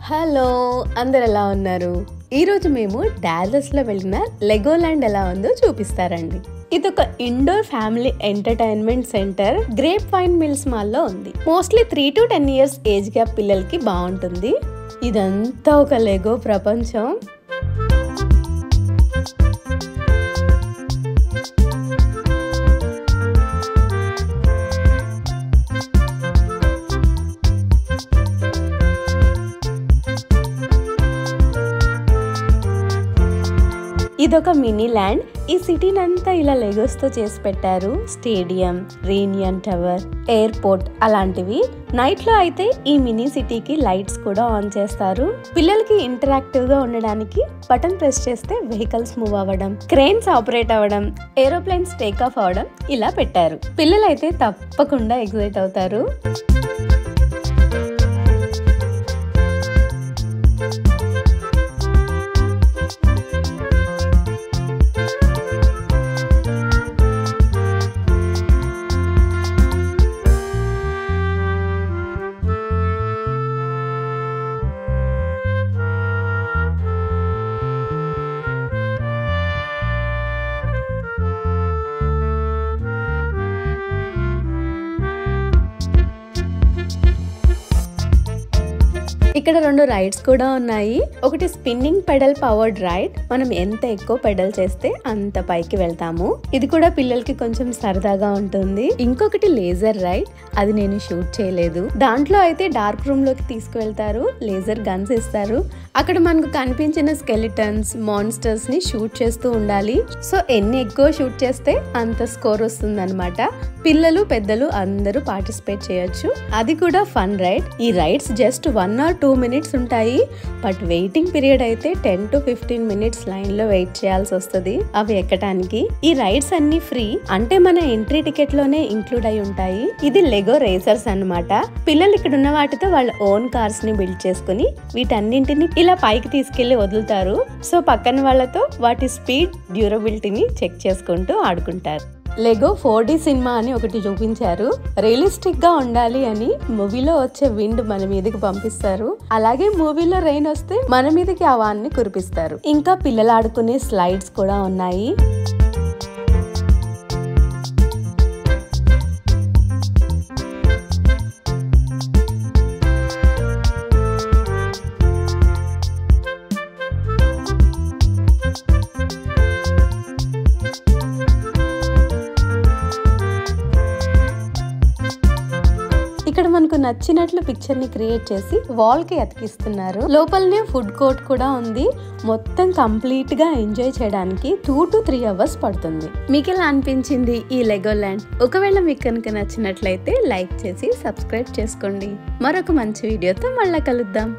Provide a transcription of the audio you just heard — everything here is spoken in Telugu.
హలో, అందరు ఎలా ఉన్నారు? ఈరోజు మేము డాలస్లో వెళ్ళిన లెగోల్యాండ్ ఎలా ఉందో చూపిస్తారండి. ఇదొక indoor family entertainment centre grape vine mills మాల్లో ఉంది. Mostly 3 to 10 years age gap పిల్లలకి బాగుంటుంది. ఇదంతా ఒక లెగో ప్రపంచం. ఇదొక మినీ ల్యాండ్. ఈ సిటీని అంతా ఇలా లెగోస్ తో చేసి పెట్టారు. స్టేడియం, రీనియన్ టవర్, ఎయిర్పోర్ట్ అలాంటివి. నైట్ లో అయితే ఈ మినీ సిటీకి లైట్స్ కూడా ఆన్ చేస్తారు. పిల్లలకి ఇంటరాక్టివ్ గా ఉండడానికి బటన్ ప్రెస్ చేస్తే వెహికల్స్ మూవ్ అవ్వడం, క్రేన్స్ ఆపరేట్ అవ్వడం, ఏరోప్లేన్స్ టేక్ ఆఫ్ అవ్వడం ఇలా పెట్టారు. పిల్లలైతే తప్పకుండా ఎగ్జైట్ అవుతారు. ఇక్కడ 2 రైడ్స్ కూడా ఉన్నాయి. ఒకటి స్పిన్నింగ్ పెడల్ పవర్డ్ రైడ్. మనం ఎంత ఎక్కువ పెడల్ చేస్తే అంత పైకి వెళ్తాము. ఇది కూడా పిల్లలకి కొంచెం సరదాగా ఉంటుంది. ఇంకొకటి లేజర్ రైడ్. అది నేను షూట్ చేయలేదు. దాంట్లో అయితే డార్క్ రూమ్ లోకి తీసుకువెళ్తారు, లేజర్ గన్స్ ఇస్తారు. అక్కడ మనకు కనిపించిన స్కెలిటన్స్, మాన్స్టర్స్ ని షూట్ చేస్తూ ఉండాలి. సో ఎన్ని ఎక్కువ షూట్ చేస్తే అంత స్కోర్ వస్తుంది అనమాట. పిల్లలు పెద్దలు అందరూ పార్టిసిపేట్ చేయొచ్చు. అది కూడా ఫన్ రైడ్. ఈ రైడ్స్ జస్ట్ 1 or 2 minutes ఉంటాయి. బట్ వెయిటింగ్ పీరియడ్ అయితే 10 to 15 minutes లైన్ లో వెయిట్ చేయాల్సి వస్తుంది అవి ఎక్కడానికి. ఈ రైడ్స్ అన్ని ఫ్రీ, అంటే మన ఎంట్రీ టికెట్ లోనే ఇంక్లూడ్ అయి ఉంటాయి. ఇది లెగో రేసర్స్ అన్నమాట. పిల్లలు ఇక్కడ ఉన్న వాటితో వాళ్ళ ఓన్ కార్స్ ని బిల్డ్ చేసుకుని వీటన్నింటిని ఇలా పైకి తీసుకెళ్లి వదులుతారు. సో పక్కన వాళ్ళతో వాటి స్పీడ్, డ్యూరబిలిటీని చెక్ చేసుకుంటూ ఆడుకుంటారు. లెగో 4D సినిమా అని ఒకటి చూపించారు. రియలిస్టిక్ గా ఉండాలి అని మూవీలో వచ్చే విండ్ మన మీదకి పంపిస్తారు. అలాగే మూవీలో రెయిన్ వస్తే మన మీదకి ఆ వాన్ని కురిపిస్తారు. ఇంకా పిల్లలు ఆడుకునే స్లైడ్స్ కూడా ఉన్నాయి. ఇక్కడ మనకు నచ్చినట్లు పిక్చర్ ని క్రియేట్ చేసి వాల్ కి అతికిస్తున్నారు. లోపలనే ఫుడ్ కోర్ట్ కూడా ఉంది. మొత్తం కంప్లీట్ గా ఎంజాయ్ చేయడానికి 2 to 3 hours పడుతుంది. మీకు ఎలా అనిపించింది ఈ లెగోల్యాండ్? ఒకవేళ మీకు కనుక నచ్చినట్లయితే లైక్ చేసి సబ్స్క్రైబ్ చేసుకోండి. మరొక మంచి వీడియోతో మళ్ళా కలుద్దాం.